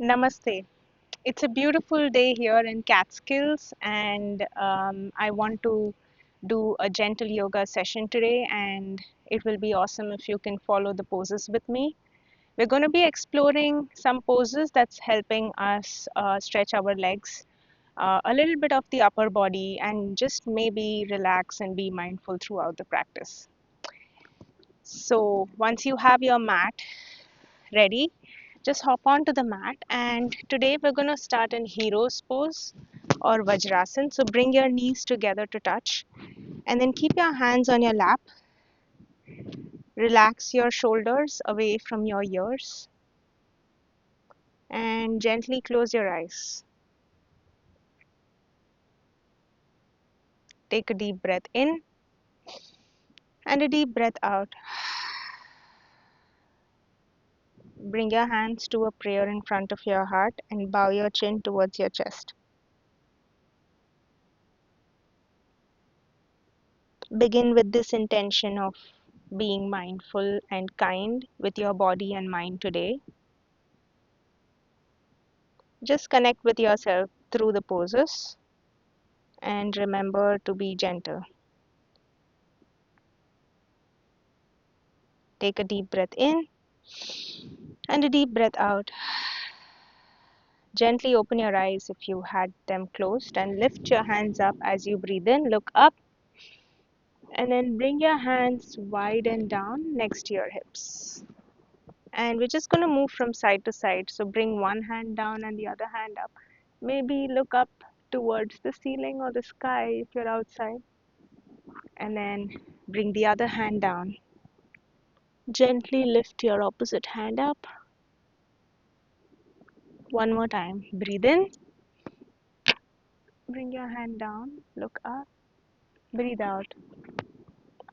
Namaste. It's a beautiful day here in Catskills, and I want to do a gentle yoga session today. And it will be awesome if you can follow the poses with me. We're going to be exploring some poses that's helping us stretch our legs, a little bit of the upper body, and just maybe relax and be mindful throughout the practice. So, once you have your mat ready, just hop onto the mat, and today we're going to start in hero's pose or vajrasan. So bring your knees together to touch, and then keep your hands on your lap. Relax your shoulders away from your ears and gently close your eyes. Take a deep breath in and a deep breath out. Bring your hands to a prayer in front of your heart and bow your chin towards your chest. Begin with this intention of being mindful and kind with your body and mind today. Just connect with yourself through the poses and remember to be gentle. Take a deep breath in and a deep breath out. Gently open your eyes if you had them closed and lift your hands up as you breathe in. Look up and then bring your hands wide and down next to your hips. And we're just going to move from side to side. So bring one hand down and the other hand up. Maybe look up towards the ceiling or the sky if you're outside. And then bring the other hand down. Gently lift your opposite hand up. One more time. Breathe in. Bring your hand down. Look up. Breathe out.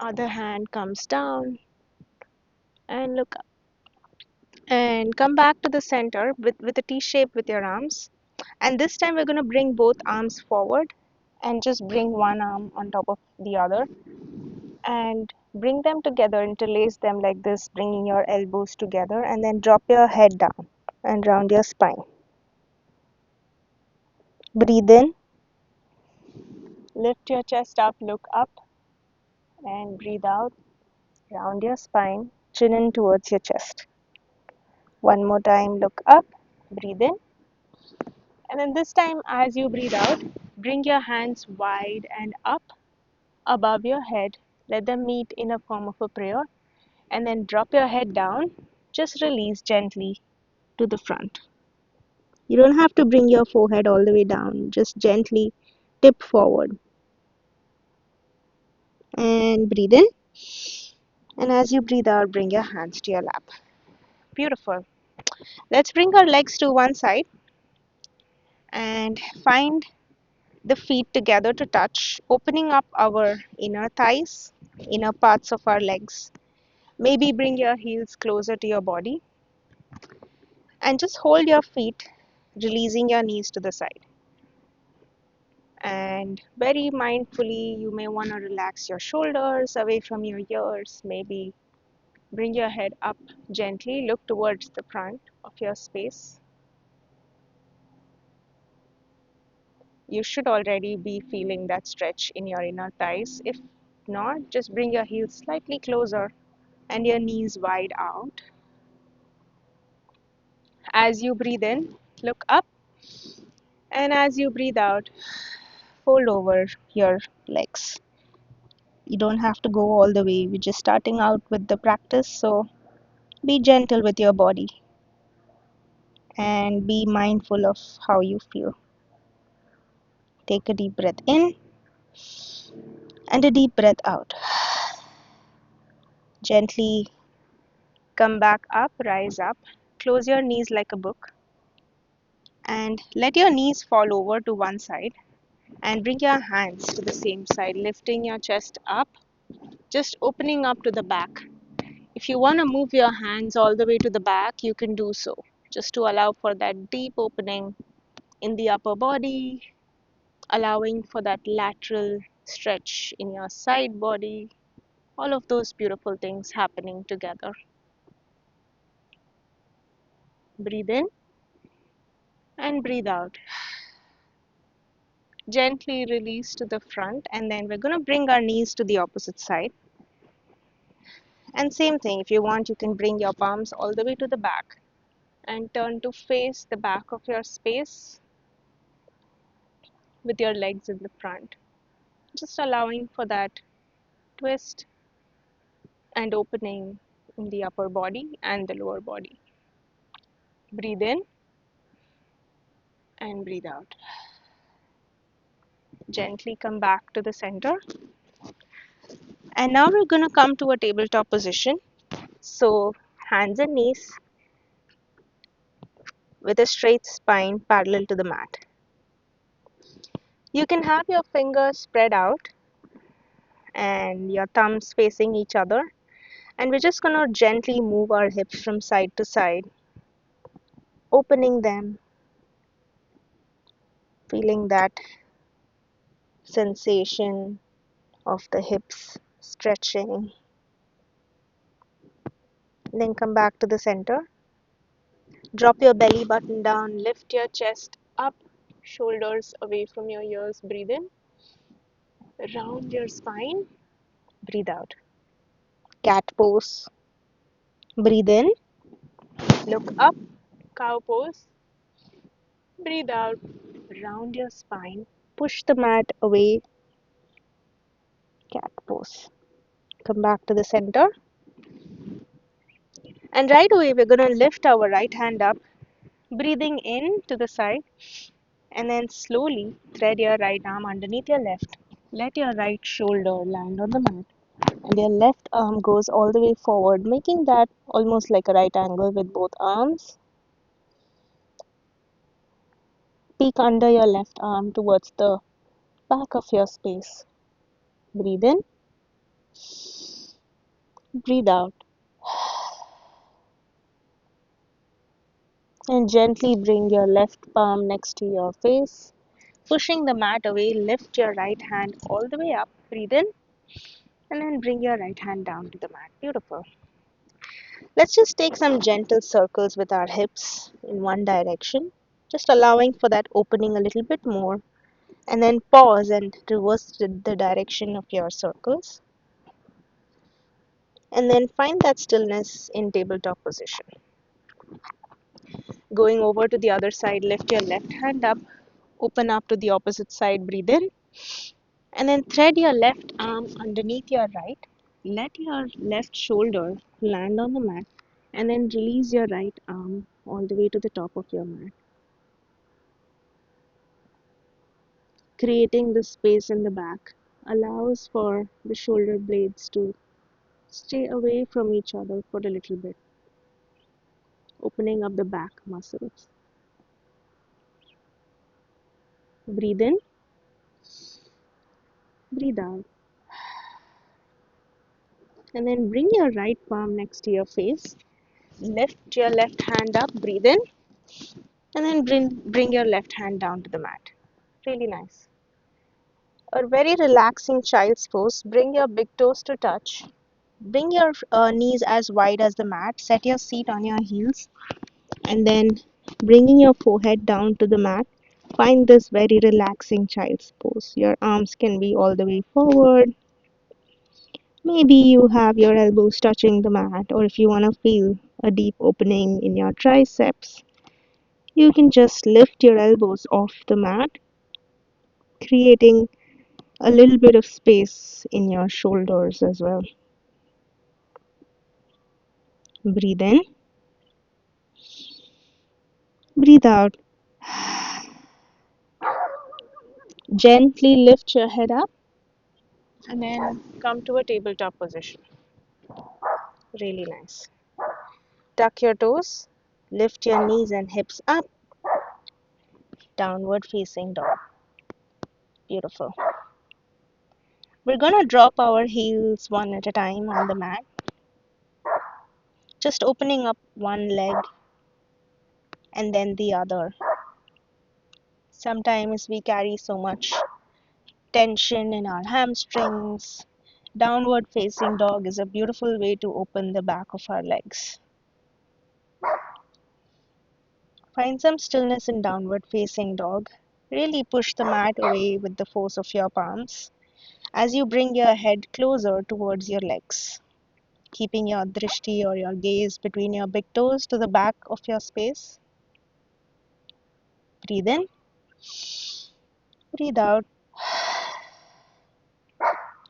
Other hand comes down and look up. And come back to the center with a T shape with your arms. And this time we're going to bring both arms forward and just bring one arm on top of the other. And bring them together, interlace them like this, bringing your elbows together. And then drop your head down and round your spine. Breathe in. Lift your chest up, look up, and breathe out. Round your spine, chin in towards your chest. One more time, look up, breathe in. And then this time, as you breathe out, bring your hands wide and up above your head. Let them meet in a form of a prayer. And then drop your head down. Just release gently to the front. You don't have to bring your forehead all the way down. Just gently tip forward. And breathe in. And as you breathe out, bring your hands to your lap. Beautiful. Let's bring our legs to one side and find the feet together to touch, opening up our inner thighs, inner parts of our legs. Maybe bring your heels closer to your body and just hold your feet, releasing your knees to the side. And very mindfully, you may want to relax your shoulders away from your ears. Maybe bring your head up gently, look towards the front of your space. You should already be feeling that stretch in your inner thighs. If not, just bring your heels slightly closer and your knees wide out. As you breathe in, look up, and as you breathe out, fold over your legs. You don't have to go all the way. We're just starting out with the practice, so be gentle with your body and be mindful of how you feel. Take a deep breath in and a deep breath out. Gently come back up, rise up, close your knees like a book, and let your knees fall over to one side and bring your hands to the same side, lifting your chest up, just opening up to the back. If you want to move your hands all the way to the back, you can do so, just to allow for that deep opening in the upper body, allowing for that lateral stretch in your side body, all of those beautiful things happening together. Breathe in And breathe out. Gently release to the front, and then we're going to bring our knees to the opposite side. And same thing, if you want, you can bring your palms all the way to the back and turn to face the back of your space with your legs in the front. Just allowing for that twist and opening in the upper body and the lower body. Breathe in and breathe out. Gently come back to the center. And now we're going to come to a tabletop position. So, hands and knees with a straight spine parallel to the mat. You can have your fingers spread out and your thumbs facing each other. And we're just going to gently move our hips from side to side, opening them, feeling that sensation of the hips stretching. Then come back to the center. Drop your belly button down, lift your chest up, shoulders away from your ears. Breathe in, round your spine, breathe out. Cat pose. Breathe in, look up, cow pose. Breathe out, round your spine, push the mat away, cat pose. Come back to the center. And right away, we're going to lift our right hand up, breathing in to the side, and then slowly thread your right arm underneath your left. Let your right shoulder land on the mat, and your left arm goes all the way forward, making that almost like a right angle with both arms. Peek under your left arm towards the back of your space. Breathe in, breathe out, and gently bring your left palm next to your face. Pushing the mat away, lift your right hand all the way up. Breathe in, and then bring your right hand down to the mat. Beautiful. Let's just take some gentle circles with our hips in one direction, just allowing for that opening a little bit more, and then pause and reverse the direction of your circles, and then find that stillness in tabletop position. Going over to the other side, lift your left hand up, open up to the opposite side, breathe in, and then thread your left arm underneath your right. Let your left shoulder land on the mat, and then release your right arm all the way to the top of your mat, creating the space in the back allows for the shoulder blades to stay away from each other for a little bit, opening up the back muscles. Breathe in, breathe out, and then bring your right palm next to your face. Lift your left hand up, breathe in, and then bring your left hand down to the mat. Really nice. A very relaxing child's pose. Bring your big toes to touch. Bring your knees as wide as the mat. Set your seat on your heels, and then bringing your forehead down to the mat. Find this very relaxing child's pose. Your arms can be all the way forward. Maybe you have your elbows touching the mat, or if you want to feel a deep opening in your triceps, you can just lift your elbows off the mat, creating a little bit of space in your shoulders as well. Breathe in, breathe out. Gently lift your head up and then come to a tabletop position. Really nice. Tuck your toes, lift your knees and hips up, downward facing dog. Beautiful. We're gonna drop our heels one at a time on the mat, just opening up one leg and then the other. Sometimes we carry so much tension in our hamstrings. Downward facing dog is a beautiful way to open the back of our legs. Find some stillness in downward facing dog. Really push the mat away with the force of your palms as you bring your head closer towards your legs, keeping your drishti or your gaze between your big toes to the back of your space. Breathe in, breathe out.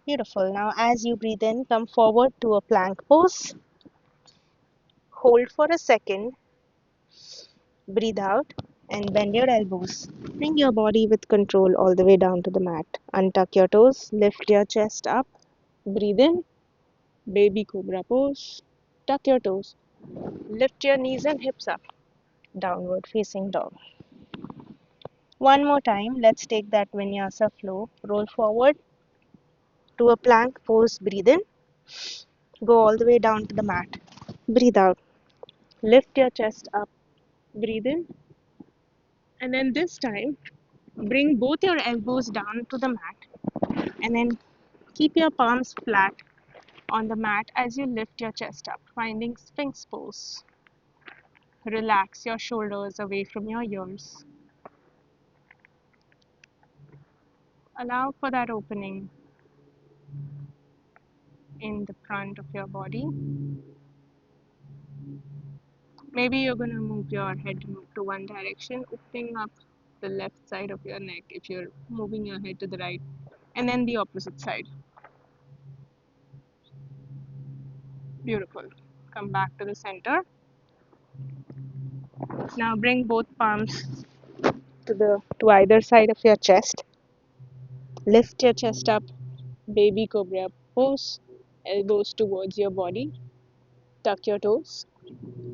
Beautiful. Now, as you breathe in, come forward to a plank pose. Hold for a second. Breathe out and bend your elbows. Bring your body with control all the way down to the mat. Untuck your toes, lift your chest up. Breathe in, baby cobra pose. Tuck your toes. Lift your knees and hips up. Downward facing dog. One more time, let's take that vinyasa flow. Roll forward to a plank pose. Breathe in. Go all the way down to the mat. Breathe out. Lift your chest up. Breathe in. And then this time, bring both your elbows down to the mat. And then keep your palms flat on the mat as you lift your chest up, finding Sphinx pose. Relax your shoulders away from your ears. Allow for that opening in the front of your body. Maybe you're going to move your head to one direction, opening up the left side of your neck if you're moving your head to the right, and then the opposite side. Beautiful. Come back to the center. Now bring both palms to either side of your chest. Lift your chest up, baby cobra pose, elbows towards your body. Tuck your toes,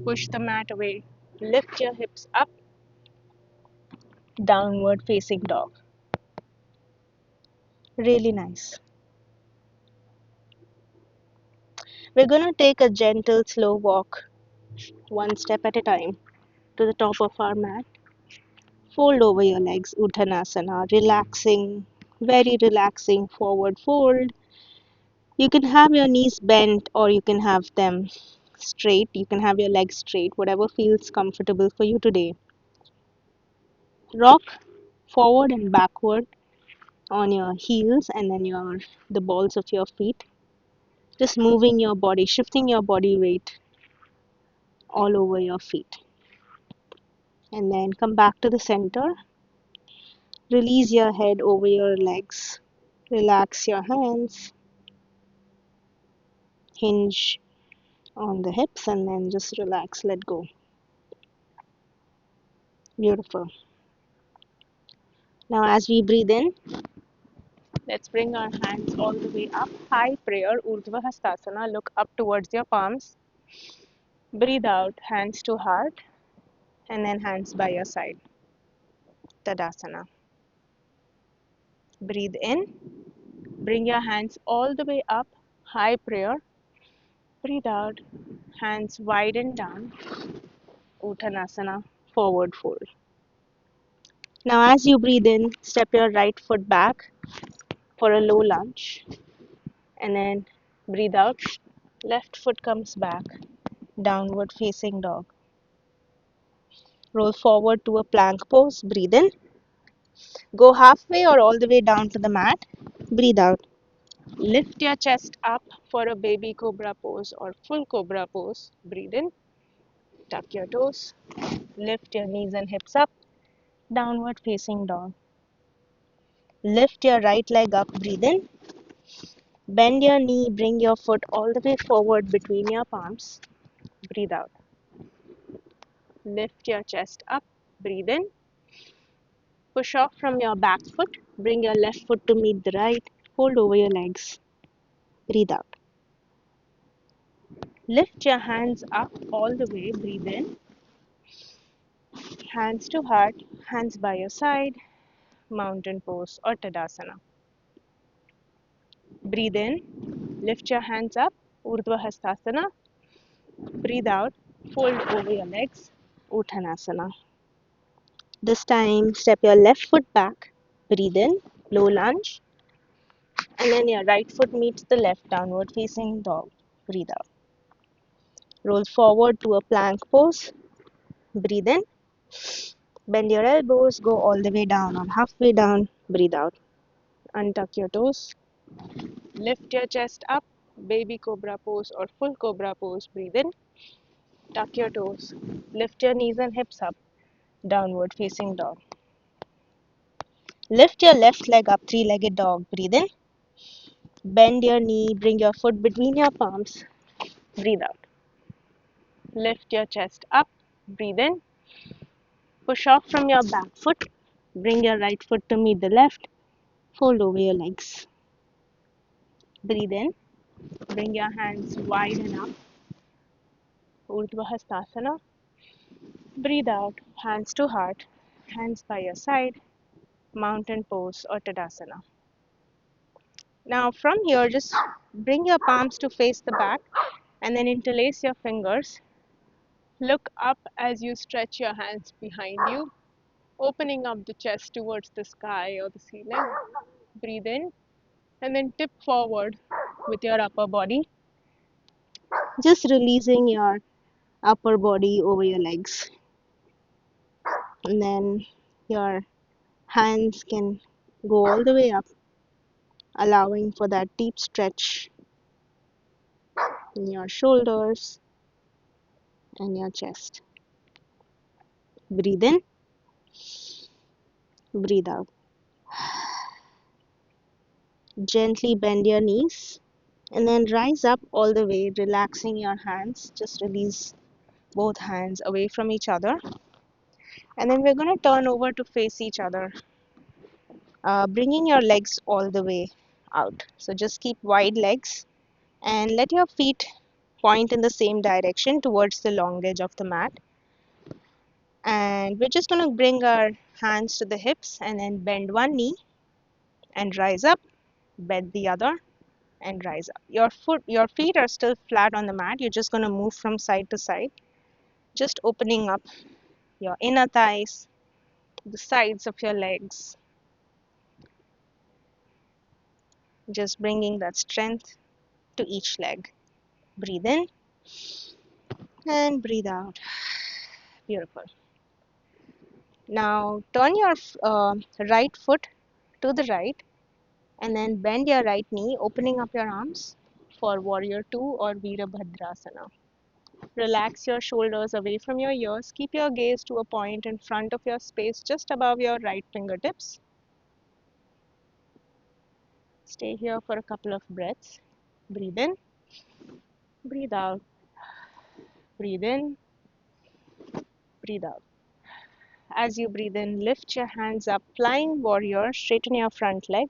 push the mat away, lift your hips up, downward facing dog. Really nice. We're going to take a gentle, slow walk, one step at a time, to the top of our mat. Fold over your legs, Uttanasana, relaxing, very relaxing forward fold. You can have your knees bent or you can have them straight. You can have your legs straight, whatever feels comfortable for you today. Rock forward and backward on your heels and then the balls of your feet. Just moving your body, shifting your body weight all over your feet. And then come back to the center. Release your head over your legs. Relax your hands. Hinge on the hips and then just relax, let go. Beautiful. Now as we breathe in, let's bring our hands all the way up. High prayer, Urdhva Hastasana. Look up towards your palms. Breathe out, hands to heart, and then hands by your side. Tadasana. Breathe in. Bring your hands all the way up. High prayer. Breathe out, hands wide and down. Uttanasana, forward fold. Now as you breathe in, step your right foot back for a low lunge. And then breathe out. Left foot comes back. Downward facing dog. Roll forward to a plank pose. Breathe in. Go halfway or all the way down to the mat. Breathe out. Lift your chest up for a baby cobra pose or full cobra pose. Breathe in. Tuck your toes. Lift your knees and hips up. Downward facing dog. Lift your right leg up. Breathe in. Bend your knee. Bring your foot all the way forward between your palms. Breathe out. Lift your chest up. Breathe in. Push off from your back foot. Bring your left foot to meet the right. Hold over your legs. Breathe out. Lift your hands up all the way. Breathe in. Hands to heart. Hands by your side. Mountain pose or Tadasana. Breathe in. Lift your hands up. Urdhva Hastasana. Breathe out. Fold over your legs. Uttanasana. This time, step your left foot back. Breathe in. Low lunge. And then your right foot meets the left, downward facing dog. Breathe out. Roll forward to a plank pose. Breathe in. Bend your elbows, go all the way down or halfway down. Breathe out. Untuck your toes. Lift your chest up. Baby cobra pose or full cobra pose. Breathe in. Tuck your toes. Lift your knees and hips up. Downward facing dog. Lift your left leg up, three-legged dog. Breathe in. Bend your knee. Bring your foot between your palms. Breathe out. Lift your chest up. Breathe in. Push off from your back foot. Bring your right foot to meet the left. Fold over your legs. Breathe in. Bring your hands wide and up. Urdhva Hastasana. Breathe out. Hands to heart. Hands by your side. Mountain pose or Tadasana. Now from here, just bring your palms to face the back and then interlace your fingers. Look up as you stretch your hands behind you, opening up the chest towards the sky or the ceiling. Breathe in and then tip forward with your upper body. Just releasing your upper body over your legs. And then your hands can go all the way up, allowing for that deep stretch in your shoulders and your chest. Breathe in, breathe out. Gently bend your knees and then rise up all the way, relaxing your hands. Just release both hands away from each other. And then we're going to turn over to face each other, bringing your legs all the way out. So just keep wide legs and let your feet point in the same direction towards the long edge of the mat. And we're just going to bring our hands to the hips and then bend one knee and rise up, bend the other and rise up. Your feet are still flat on the mat. You're just going to move from side to side, just opening up your inner thighs, the sides of your legs, just bringing that strength to each leg. Breathe in and breathe out. Beautiful. Now turn your right foot to the right and then bend your right knee, opening up your arms for Warrior 2 or Virabhadrasana. Relax your shoulders away from your ears. Keep your gaze to a point in front of your space just above your right fingertips. Stay here for a couple of breaths. Breathe in, breathe out, breathe in, breathe out. As you breathe in, lift your hands up, flying warrior, straighten your front leg.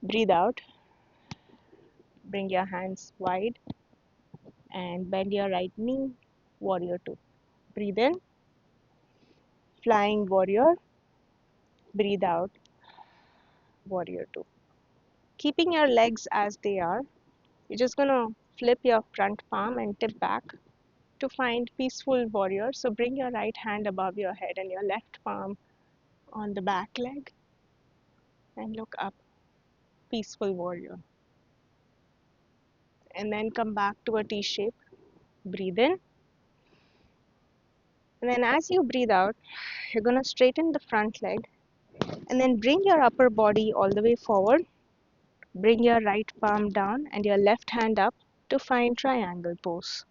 Breathe out, bring your hands wide and bend your right knee, warrior 2. Breathe in, flying warrior, breathe out, warrior 2. Keeping your legs as they are, you're just going to flip your front palm and tip back to find peaceful warrior. So bring your right hand above your head and your left palm on the back leg and look up, peaceful warrior. And then come back to a T shape. Breathe in. And then as you breathe out, you're going to straighten the front leg and then bring your upper body all the way forward. Bring your right palm down and your left hand up to find triangle pose,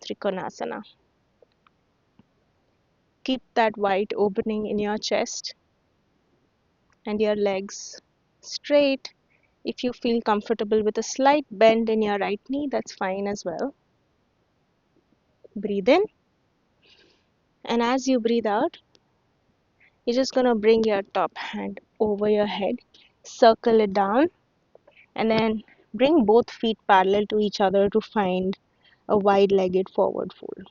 Trikonasana. Keep that wide opening in your chest and your legs straight. If you feel comfortable with a slight bend in your right knee, that's fine as well. Breathe in. And as you breathe out, you're just going to bring your top hand over your head, circle it down, and then bring both feet parallel to each other to find a wide-legged forward fold.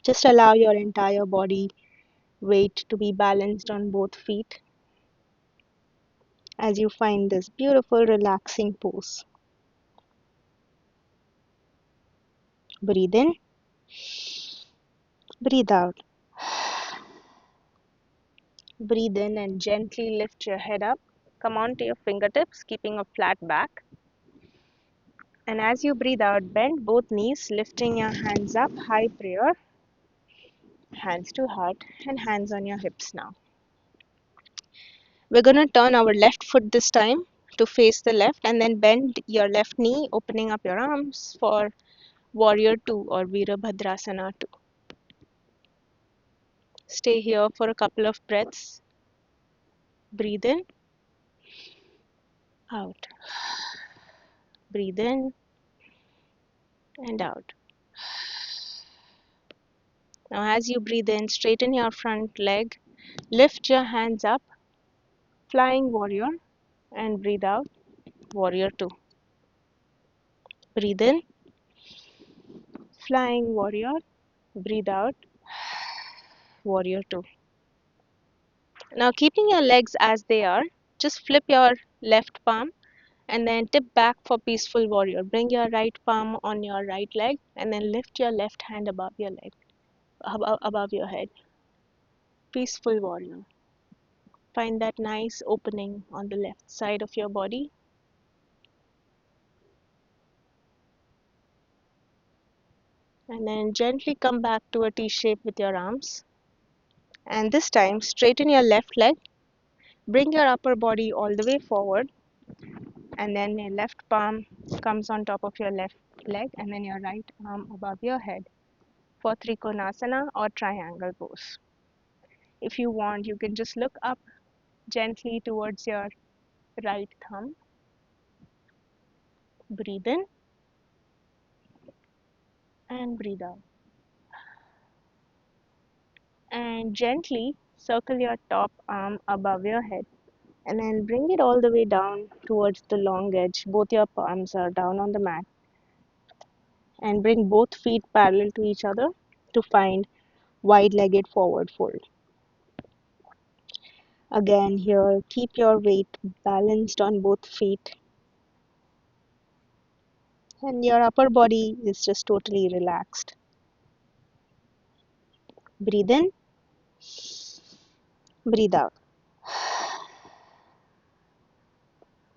Just allow your entire body weight to be balanced on both feet as you find this beautiful relaxing pose. Breathe in, breathe out. Breathe in and gently lift your head up. Come on to your fingertips, keeping a flat back. And as you breathe out, bend both knees, lifting your hands up, high prayer, hands to heart, and hands on your hips now. We're going to turn our left foot this time to face the left and then bend your left knee, opening up your arms for Warrior 2 or Virabhadrasana 2. Stay here for a couple of breaths. Breathe in, out. Breathe in and out. Now, as you breathe in, straighten your front leg, lift your hands up, flying warrior, and breathe out, warrior 2. Breathe in, flying warrior, breathe out, warrior 2. Now, keeping your legs as they are, just flip your left palm and then tip back for peaceful warrior. Bring your right palm on your right leg and then lift your left hand above your leg, above your head. Peaceful warrior. Find that nice opening on the left side of your body. And then gently come back to a T shape with your arms. And this time, straighten your left leg. Bring your upper body all the way forward. And then your left palm comes on top of your left leg. And then your right arm above your head for Trikonasana or triangle pose. If you want, you can just look up gently towards your right thumb. Breathe in and breathe out. And gently circle your top arm above your head and then bring it all the way down towards the long edge. Both your palms are down on the mat and bring both feet parallel to each other to find wide-legged forward fold. Again here, keep your weight balanced on both feet and your upper body is just totally relaxed. Breathe in, breathe out.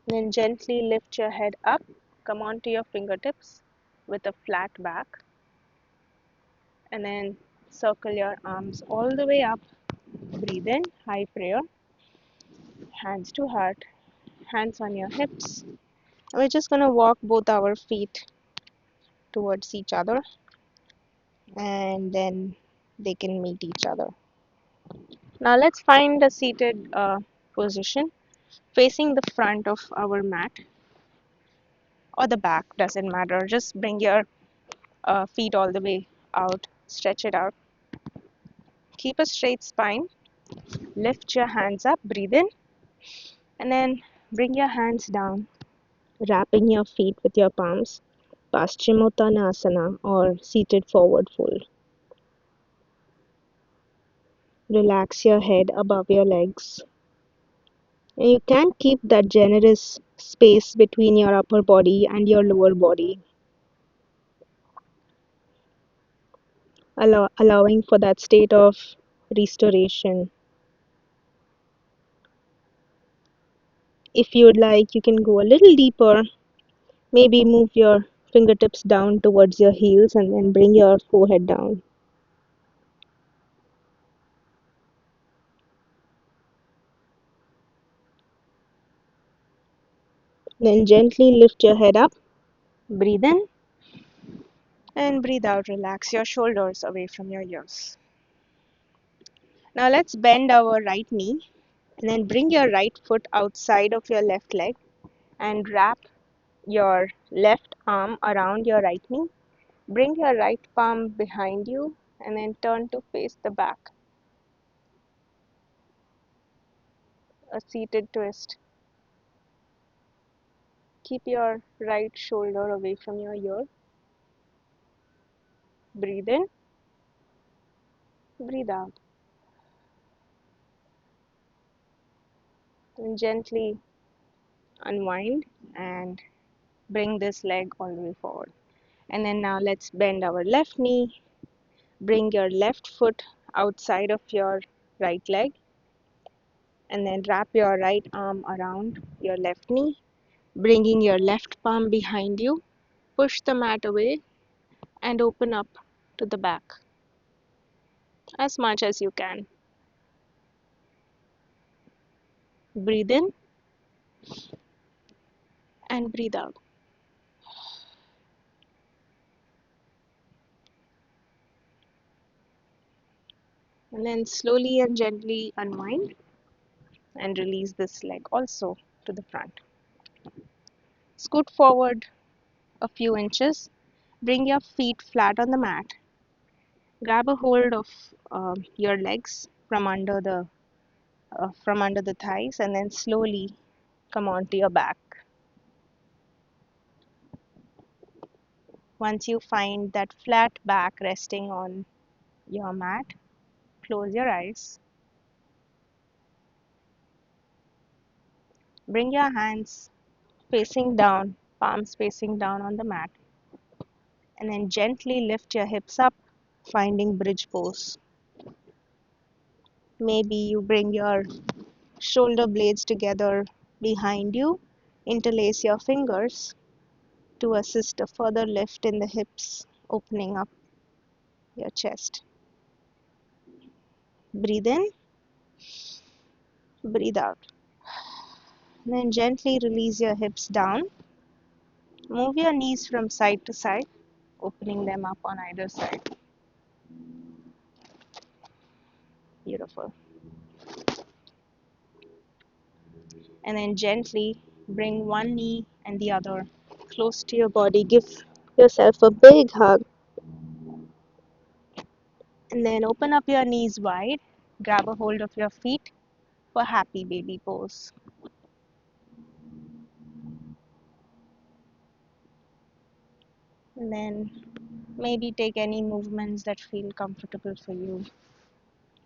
Then gently lift your head up, come onto your fingertips with a flat back, and then circle your arms all the way up. Breathe in, high prayer, hands to heart, hands on your hips. And we're just going to walk both our feet towards each other and then they can meet each other. Now let's find a seated position facing the front of our mat or the back, doesn't matter. Just bring your feet all the way out, stretch it out. Keep a straight spine. Lift your hands up, breathe in, and then bring your hands down, wrapping your feet with your palms, Paschimottanasana or seated forward fold. Relax your head above your legs. And you can keep that generous space between your upper body and your lower body, allowing for that state of restoration. If you'd like, you can go a little deeper. Maybe move your fingertips down towards your heels and then bring your forehead down. Then gently lift your head up, breathe in, and breathe out. Relax your shoulders away from your ears. Now let's bend our right knee and then bring your right foot outside of your left leg and wrap your left arm around your right knee. Bring your right palm behind you and then turn to face the back. A seated twist. Keep your right shoulder away from your ear. Breathe in, breathe out. And gently unwind and bring this leg all the way forward. And then now let's bend our left knee. Bring your left foot outside of your right leg and then wrap your right arm around your left knee, bringing your left palm behind you. Push the mat away and open up to the back as much as you can. Breathe in and breathe out. And then slowly and gently unwind and release this leg also to the front. Scoot forward a few inches. Bring your feet flat on the mat. Grab a hold of your legs from under the thighs, and then slowly come onto your back. Once you find that flat back resting on your mat, close your eyes. Bring your hands facing down, palms facing down on the mat, and then gently lift your hips up, finding bridge pose. Maybe you bring your shoulder blades together behind you, interlace your fingers to assist a further lift in the hips, opening up your chest. Breathe in, breathe out. Then gently release your hips down. Move your knees from side to side, opening them up on either side. Beautiful. And then gently bring one knee and the other close to your body. Give yourself a big hug. And then open up your knees wide. Grab a hold of your feet for happy baby pose. And then maybe take any movements that feel comfortable for you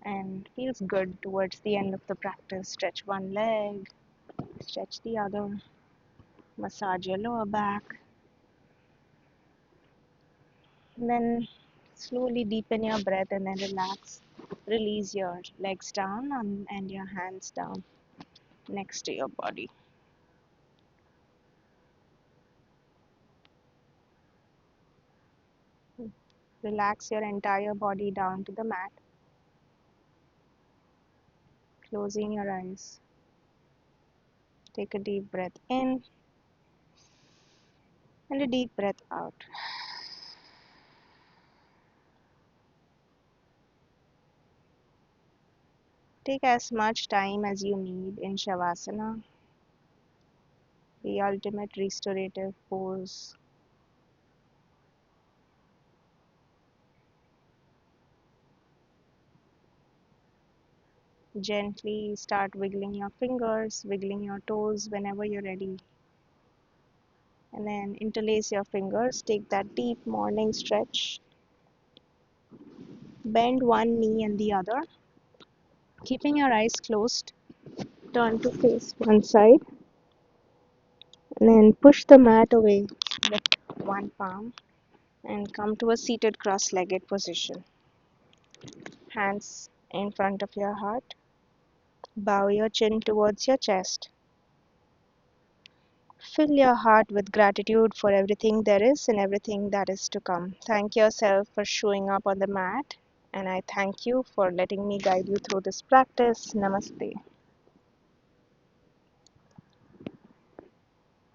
and feels good towards the end of the practice. Stretch one leg, stretch the other, massage your lower back, and then slowly deepen your breath and then relax. Release your legs down and your hands down next to your body. Relax your entire body down to the mat, closing your eyes. Take a deep breath in and a deep breath out. Take as much time as you need in Shavasana, the ultimate restorative pose. Gently start wiggling your fingers, wiggling your toes whenever you're ready. And then interlace your fingers. Take that deep morning stretch. Bend one knee and the other. Keeping your eyes closed, turn to face one side. And then push the mat away with one palm and come to a seated cross-legged position. Hands in front of your heart. Bow your chin towards your chest. Fill your heart with gratitude for everything there is and everything that is to come. Thank yourself for showing up on the mat, and I thank you for letting me guide you through this practice. Namaste.